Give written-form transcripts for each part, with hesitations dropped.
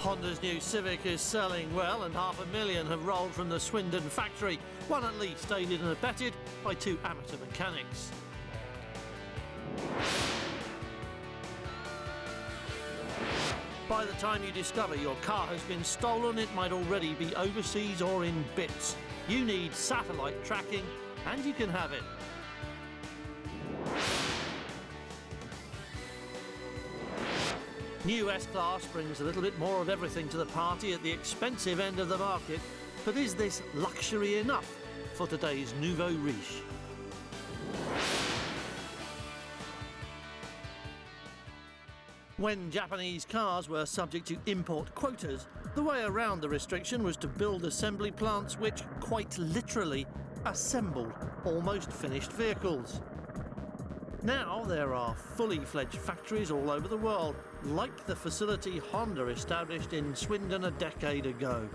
Honda's new Civic is selling well, and 500,000 have rolled from the Swindon factory, one at least aided and abetted by 2 amateur mechanics. By the time you discover your car has been stolen, it might already be overseas or in bits. You need satellite tracking, and you can have it. New S-Class brings a little bit more of everything to the party at the expensive end of the market, but is this luxury enough for today's nouveau riche? When Japanese cars were subject to import quotas, the way around the restriction was to build assembly plants which, quite literally, assembled almost finished vehicles. Now there are fully fledged factories all over the world, like the facility Honda established in Swindon a decade ago.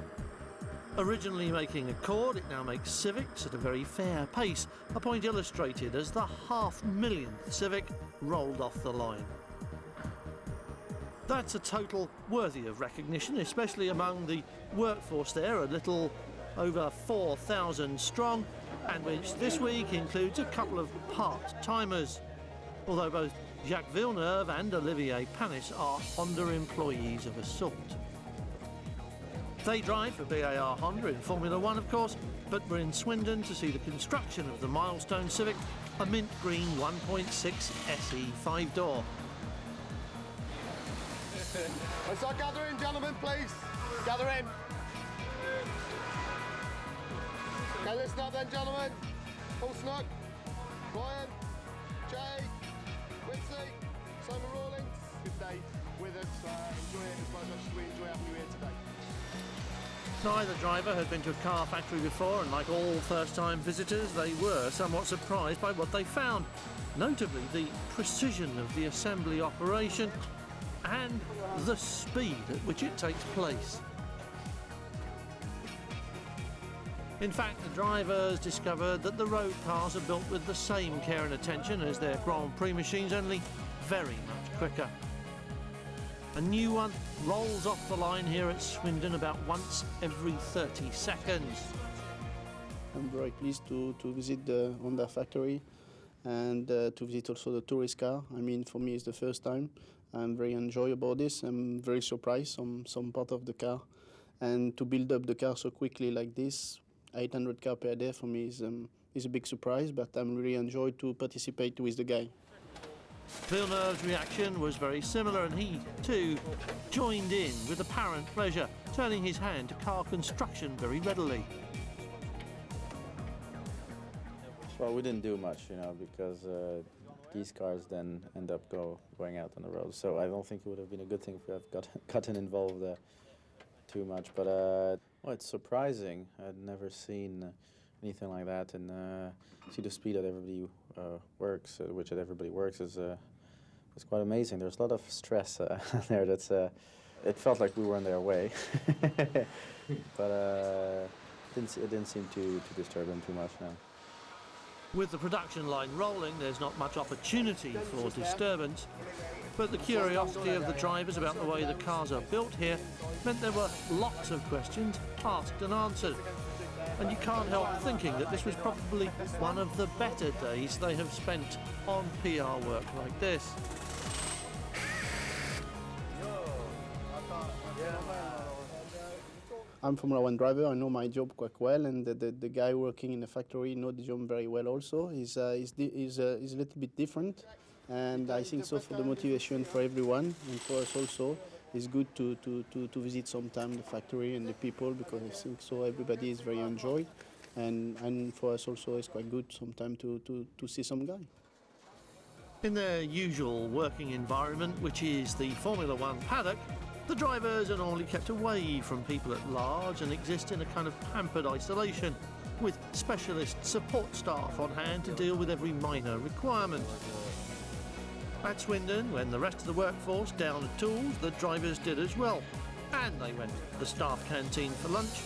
Originally making Accord, it now makes Civics at a very fair pace, a point illustrated as the 500,000th Civic rolled off the line. That's a total worthy of recognition, especially among the workforce there, a little over 4,000 strong, and which this week includes a couple of part-timers. Although both Jacques Villeneuve and Olivier Panis are Honda employees of a sort. They drive for BAR Honda in Formula One, of course, but we're in Swindon to see the construction of the milestone Civic, a mint green 1.6 SE 5-door. Let's start gathering, gentlemen, please. Gather in. Okay, listen up then, gentlemen. Paul Snook, Ryan, Jay, Quincy, Simon Rawlings. Good day with us. Enjoy it as much as we enjoy having you here today. Neither driver had been to a car factory before, and like all first-time visitors, they were somewhat surprised by what they found. Notably, the precision of the assembly operation and the speed at which it takes place. In fact, the drivers discovered that the road cars are built with the same care and attention as their Grand Prix machines, only very much quicker. A new one rolls off the line here at Swindon about once every 30 seconds. I'm very pleased to visit the Honda factory and to visit also the tourist car. I mean, for me it's the first time. I'm very enjoyable this. I'm very surprised on some part of the car. And to build up the car so quickly like this, 800 cars per day for me is a big surprise, but I'm really enjoyed to participate with the guy. Villeneuve's reaction was very similar, and he, too, joined in with apparent pleasure, turning his hand to car construction very readily. Well, we didn't do much, because these cars then end up going out on the road. So I don't think it would have been a good thing if we have gotten involved too much. But well, it's surprising. I'd never seen anything like that, and see the speed that everybody works, is quite amazing. There's a lot of stress there. It felt like we were in their way, but it didn't seem to disturb them too much now. With the production line rolling, there's not much opportunity for disturbance, but the curiosity of the drivers about the way the cars are built here meant there were lots of questions asked and answered. And you can't help thinking that this was probably one of the better days they have spent on PR work like this. I'm a Formula One driver. I know my job quite well, and the guy working in the factory knows the job very well also. He's a little bit different, and I think so for the motivation for everyone and for us also, it's good to visit sometime the factory and the people, because I think so everybody is very enjoyed, and for us also it's quite good sometime to see some guy. In their usual working environment, which is the Formula One paddock, the drivers are normally kept away from people at large and exist in a kind of pampered isolation, with specialist support staff on hand to deal with every minor requirement. At Swindon, when the rest of the workforce downed tools, the drivers did as well, and they went to the staff canteen for lunch.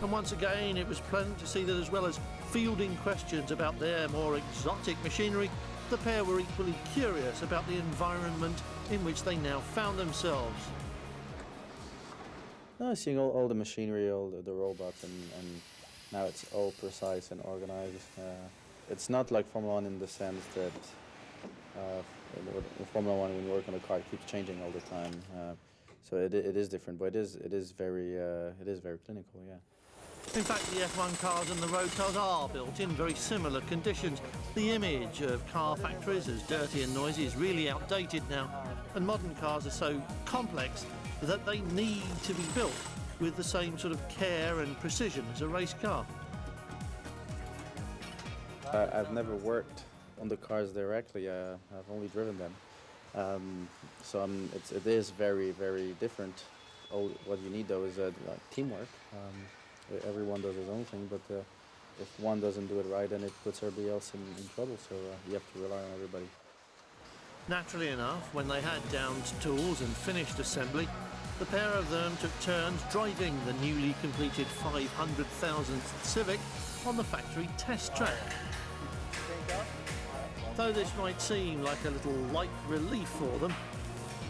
And once again, it was pleasant to see that as well as fielding questions about their more exotic machinery, the pair were equally curious about the environment in which they now found themselves. No, seeing all the machinery, all the robots, and now it's all precise and organized. It's not like Formula One in the sense that in Formula One, when you work on a car, it keeps changing all the time. So it is different, but it is very clinical, yeah. In fact, the F1 cars and the road cars are built in very similar conditions. The image of car factories as dirty and noisy is really outdated now, and modern cars are so complex that they need to be built with the same sort of care and precision as a race car. I've never worked on the cars directly. I've only driven them, so it is very, very different. What you need though is like teamwork. Everyone does his own thing, but if one doesn't do it right, then it puts everybody else in trouble. So you have to rely on everybody. Naturally enough, when they had downed tools and finished assembly, the pair of them took turns driving the newly completed 500,000th Civic on the factory test track. Though this might seem like a little light relief for them,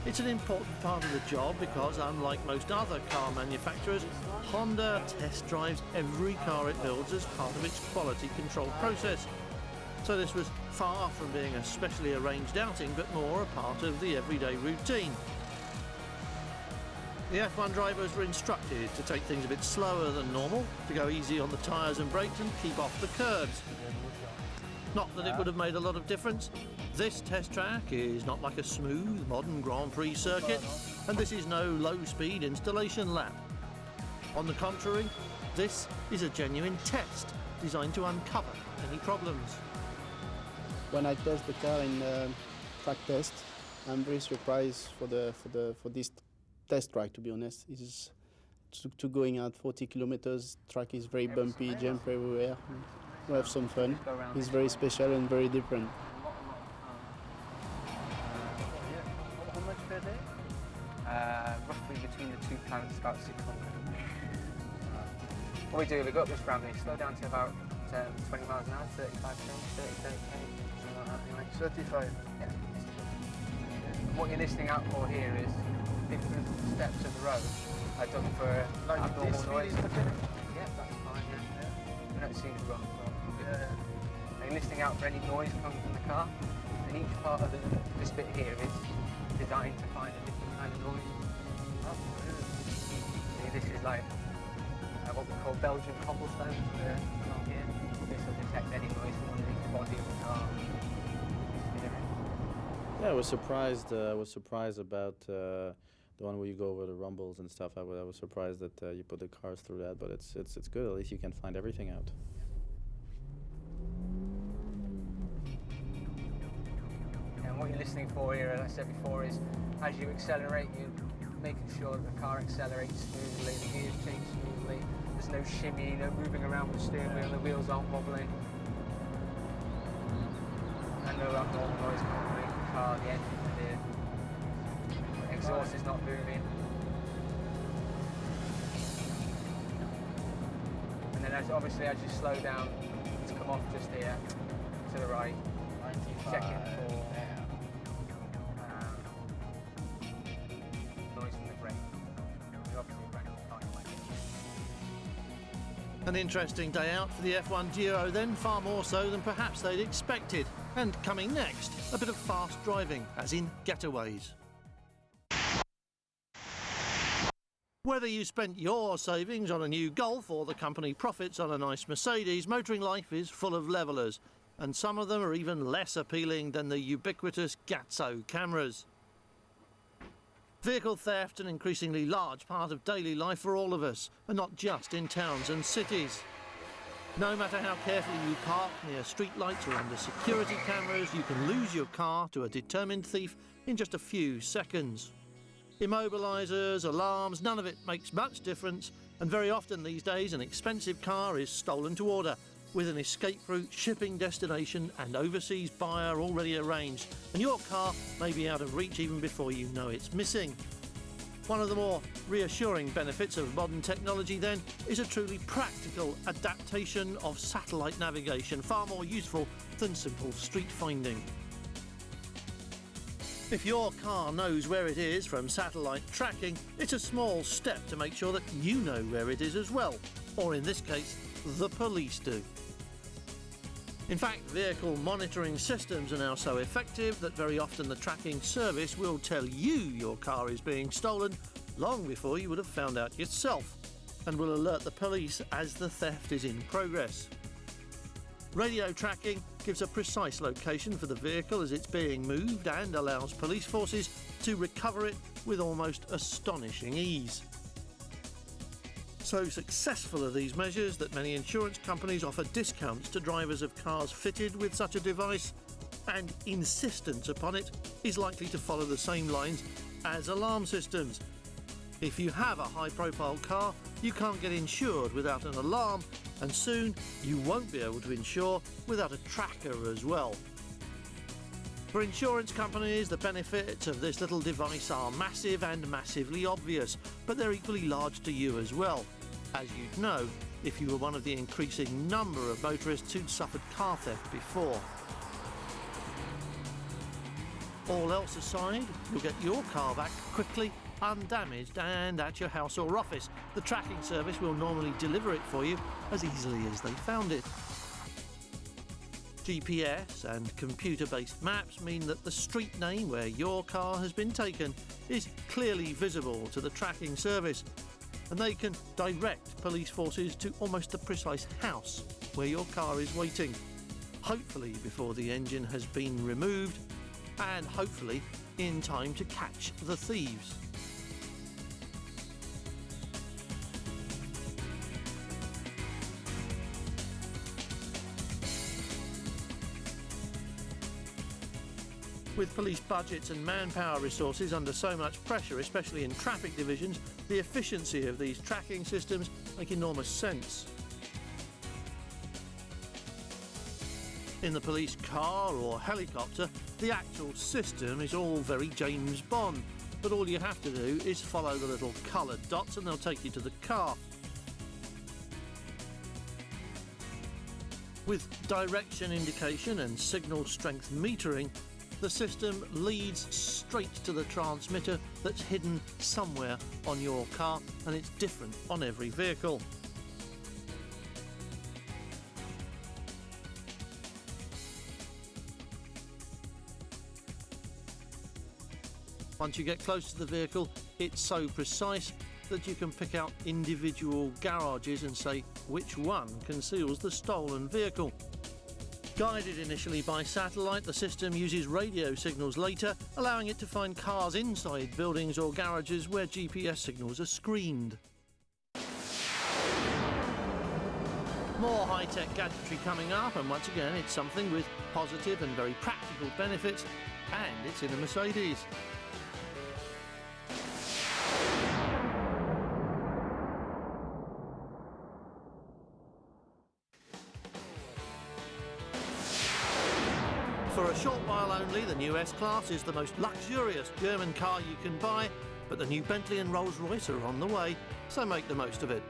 it's an important part of the job because, unlike most other car manufacturers, Honda test drives every car it builds as part of its quality control process. So this was far from being a specially arranged outing, but more a part of the everyday routine. The F1 drivers were instructed to take things a bit slower than normal, to go easy on the tyres and brakes and keep off the curbs. Not that it would have made a lot of difference. This test track is not like a smooth, modern Grand Prix circuit, and this is no low-speed installation lap. On the contrary, this is a genuine test designed to uncover any problems. When I test the car in track test, I'm very surprised for this test track. To be honest, it is to going at 40 kilometers. Track is very bumpy, jump everywhere. We have some fun. It's very special and very different. How much per day? Roughly between the two plants, about 600. What we do, we go up this ramp, we slow down to about 20 miles an hour, 35 km, 30 something like that anyway. 35? Yeah. What you're listening out for here is different steps of the road are done for abnormal noise. Yeah, that's fine, yeah. We don't see the wrong. You're listening out for any noise coming from the car, and each part of this bit here is designed to find a different kind of noise. See, this is like what we call Belgian cobblestone along here. This will detect any noise from underneath the body of the car. Yeah, I was surprised about the one where you go over the rumbles and stuff. I was surprised that you put the cars through that, but it's good. At least you can find everything out. What you're listening for here, as I said before, is as you accelerate, you're making sure that the car accelerates smoothly, the gears change smoothly, there's no shimmy, no moving around with the steering wheel, the wheels aren't wobbling, and no abnormal noise coming from the car, the engine, the exhaust is not moving. And then obviously as you slow down, to come off just here, to the right, check it for noise from the brake. Obviously the brake can't like it. An interesting day out for the F1 Giro then, far more so than perhaps they'd expected. And coming next, a bit of fast driving, as in getaways. Whether you spent your savings on a new Golf or the company profits on a nice Mercedes, motoring life is full of levellers, and some of them are even less appealing than the ubiquitous Gazzo cameras. Vehicle theft, an increasingly large part of daily life for all of us, and not just in towns and cities. No matter how carefully you park near streetlights or under security cameras, you can lose your car to a determined thief in just a few seconds. Immobilisers, alarms, none of it makes much difference, and very often these days an expensive car is stolen to order, with an escape route, shipping destination and overseas buyer already arranged, and your car may be out of reach even before you know it's missing. One of the more reassuring benefits of modern technology then is a truly practical adaptation of satellite navigation, far more useful than simple street finding. If your car knows where it is from satellite tracking, it's a small step to make sure that you know where it is as well, or in this case, the police do. In fact, vehicle monitoring systems are now so effective that very often the tracking service will tell you your car is being stolen long before you would have found out yourself, and will alert the police as the theft is in progress. Radio tracking gives a precise location for the vehicle as it's being moved and allows police forces to recover it with almost astonishing ease. So successful are these measures that many insurance companies offer discounts to drivers of cars fitted with such a device, and insistence upon it is likely to follow the same lines as alarm systems. If you have a high-profile car, you can't get insured without an alarm, and soon you won't be able to insure without a tracker as well. For insurance companies, the benefits of this little device are massive and massively obvious, but they're equally large to you as well, as you'd know if you were one of the increasing number of motorists who'd suffered car theft before. All else aside, you'll get your car back quickly, undamaged, and at your house or office. The tracking service will normally deliver it for you as easily as they found it. GPS and computer-based maps mean that the street name where your car has been taken is clearly visible to the tracking service, and they can direct police forces to almost the precise house where your car is waiting, hopefully before the engine has been removed, and hopefully in time to catch the thieves. With police budgets and manpower resources under so much pressure, especially in traffic divisions, the efficiency of these tracking systems make enormous sense. In the police car or helicopter, the actual system is all very James Bond, but all you have to do is follow the little coloured dots and they'll take you to the car. With direction indication and signal strength metering, the system leads straight to the transmitter that's hidden somewhere on your car, and it's different on every vehicle. Once you get close to the vehicle, it's so precise that you can pick out individual garages and say which one conceals the stolen vehicle. Guided initially by satellite, the system uses radio signals later, allowing it to find cars inside buildings or garages where GPS signals are screened. More high-tech gadgetry coming up, and once again it's something with positive and very practical benefits, and it's in a Mercedes. For a short while only, the new S-Class is the most luxurious German car you can buy, but the new Bentley and Rolls-Royce are on the way, so make the most of it.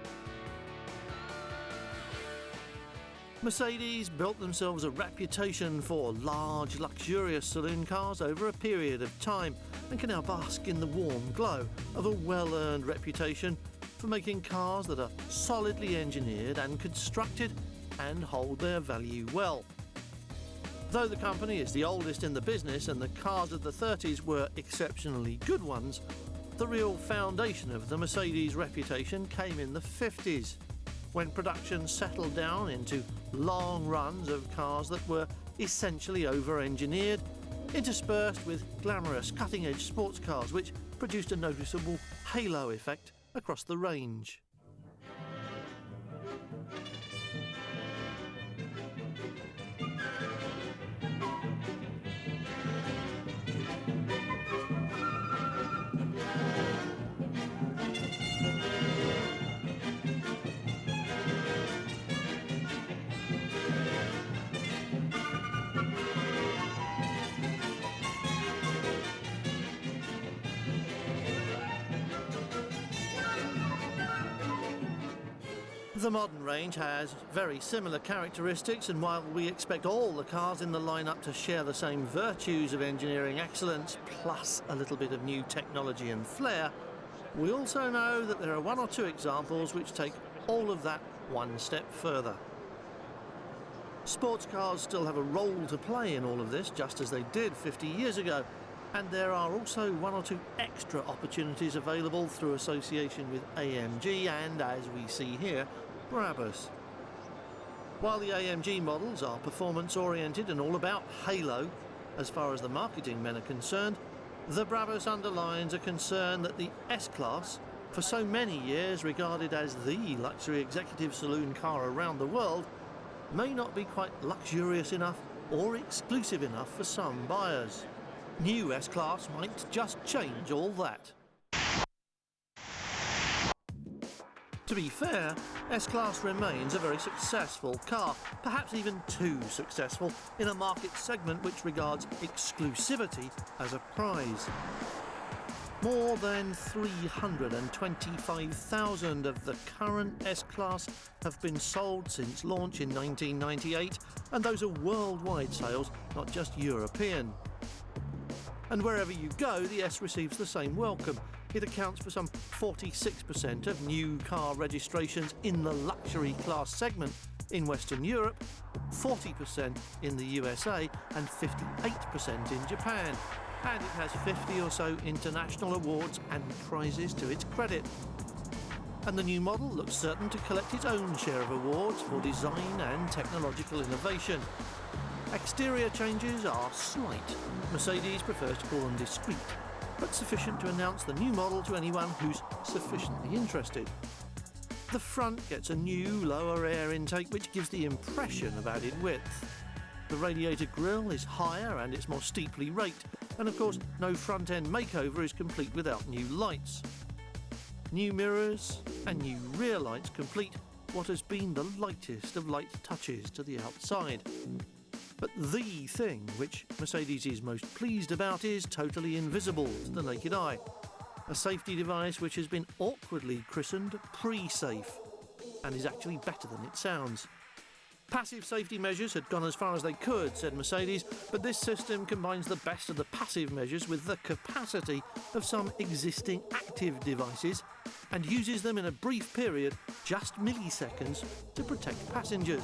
Mercedes built themselves a reputation for large, luxurious saloon cars over a period of time, and can now bask in the warm glow of a well-earned reputation for making cars that are solidly engineered and constructed and hold their value well. Though the company is the oldest in the business and the cars of the 30s were exceptionally good ones, the real foundation of the Mercedes reputation came in the 50s, when production settled down into long runs of cars that were essentially over-engineered, interspersed with glamorous cutting-edge sports cars which produced a noticeable halo effect across the range. The modern range has very similar characteristics, and while we expect all the cars in the lineup to share the same virtues of engineering excellence, plus a little bit of new technology and flair, we also know that there are one or two examples which take all of that one step further. Sports cars still have a role to play in all of this, just as they did 50 years ago, and there are also one or two extra opportunities available through association with AMG and, as we see here, Brabus. While the AMG models are performance-oriented and all about halo, as far as the marketing men are concerned, the Brabus underlines a concern that the S-Class, for so many years regarded as the luxury executive saloon car around the world, may not be quite luxurious enough or exclusive enough for some buyers. New S-Class might just change all that. To be fair, S-Class remains a very successful car, perhaps even too successful, in a market segment which regards exclusivity as a prize. More than 325,000 of the current S-Class have been sold since launch in 1998, and those are worldwide sales, not just European. And wherever you go, the S receives the same welcome. It accounts for some 46% of new car registrations in the luxury class segment in Western Europe, 40% in the USA, and 58% in Japan. And it has 50 or so international awards and prizes to its credit. And the new model looks certain to collect its own share of awards for design and technological innovation. Exterior changes are slight. Mercedes prefers to call them discreet, but sufficient to announce the new model to anyone who's sufficiently interested. The front gets a new lower air intake which gives the impression of added width. The radiator grille is higher and it's more steeply raked, and of course no front end makeover is complete without new lights. New mirrors and new rear lights complete what has been the lightest of light touches to the outside. But the thing which Mercedes is most pleased about is totally invisible to the naked eye. A safety device which has been awkwardly christened Pre-Safe, and is actually better than it sounds. Passive safety measures had gone as far as they could, said Mercedes, but this system combines the best of the passive measures with the capacity of some existing active devices and uses them in a brief period, just milliseconds, to protect passengers.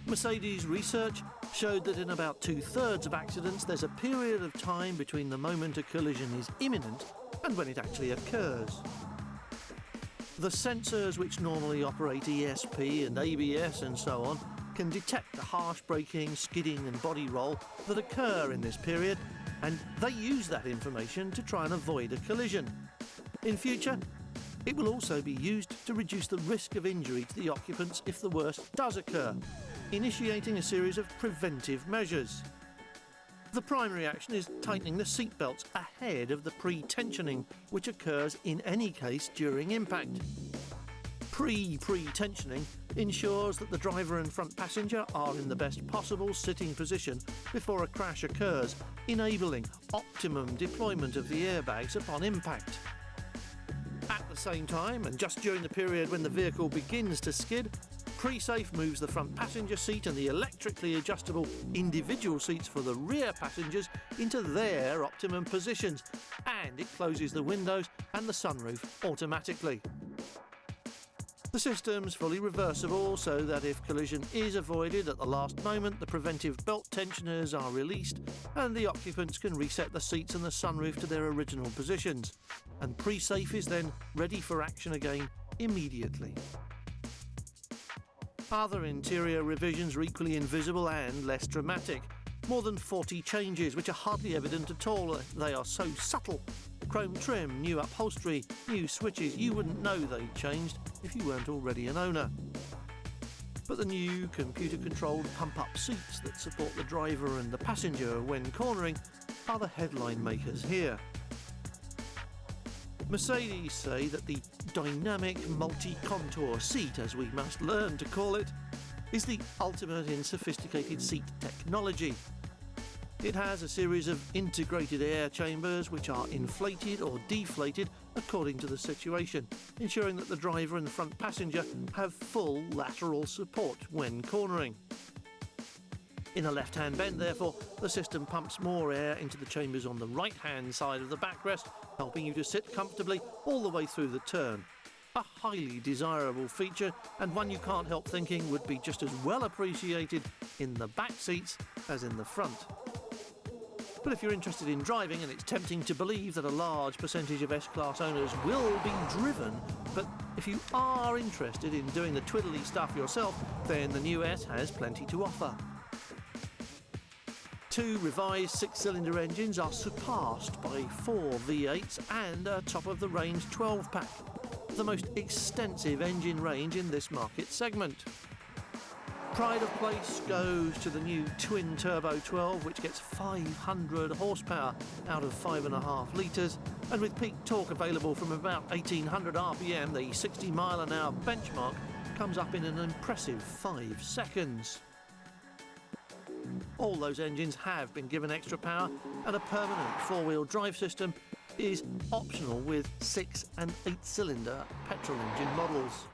Mercedes research showed that in about 2/3 of accidents there's a period of time between the moment a collision is imminent and when it actually occurs. The sensors which normally operate ESP and ABS and so on can detect the harsh braking, skidding and body roll that occur in this period, and they use that information to try and avoid a collision. In future, it will also be used to reduce the risk of injury to the occupants if the worst does occur, initiating a series of preventive measures. The primary action is tightening the seatbelts ahead of the pre-tensioning, which occurs in any case during impact. Pre-tensioning ensures that the driver and front passenger are in the best possible sitting position before a crash occurs, enabling optimum deployment of the airbags upon impact. At the same time, and just during the period when the vehicle begins to skid, Pre-Safe moves the front passenger seat and the electrically adjustable individual seats for the rear passengers into their optimum positions, and it closes the windows and the sunroof automatically. The system's fully reversible, so that if collision is avoided at the last moment, the preventive belt tensioners are released and the occupants can reset the seats and the sunroof to their original positions, and Pre-Safe is then ready for action again immediately. Other interior revisions are equally invisible and less dramatic. More than 40 changes, which are hardly evident at all. They are so subtle. Chrome trim, new upholstery, new switches. You wouldn't know they changed if you weren't already an owner. But the new computer-controlled pump-up seats that support the driver and the passenger when cornering are the headline makers here. Mercedes say that the dynamic multi-contour seat, as we must learn to call it, is the ultimate in sophisticated seat technology. It has a series of integrated air chambers which are inflated or deflated according to the situation, ensuring that the driver and the front passenger have full lateral support when cornering. In a left-hand bend, therefore, the system pumps more air into the chambers on the right-hand side of the backrest, helping you to sit comfortably all the way through the turn. A highly desirable feature, and one you can't help thinking would be just as well appreciated in the back seats as in the front. But if you're interested in driving, and it's tempting to believe that a large percentage of S-Class owners will be driven, but if you are interested in doing the twiddly stuff yourself, then the new S has plenty to offer. Two revised six-cylinder engines are surpassed by 4 V8s and a top-of-the-range 12-pack, the most extensive engine range in this market segment. Pride of place goes to the new twin-turbo 12, which gets 500 horsepower out of 5.5 litres, and with peak torque available from about 1800 RPM, the 60-mile-an-hour benchmark comes up in an impressive 5 seconds. All those engines have been given extra power, and a permanent four-wheel drive system is optional with 6- and 8-cylinder petrol engine models.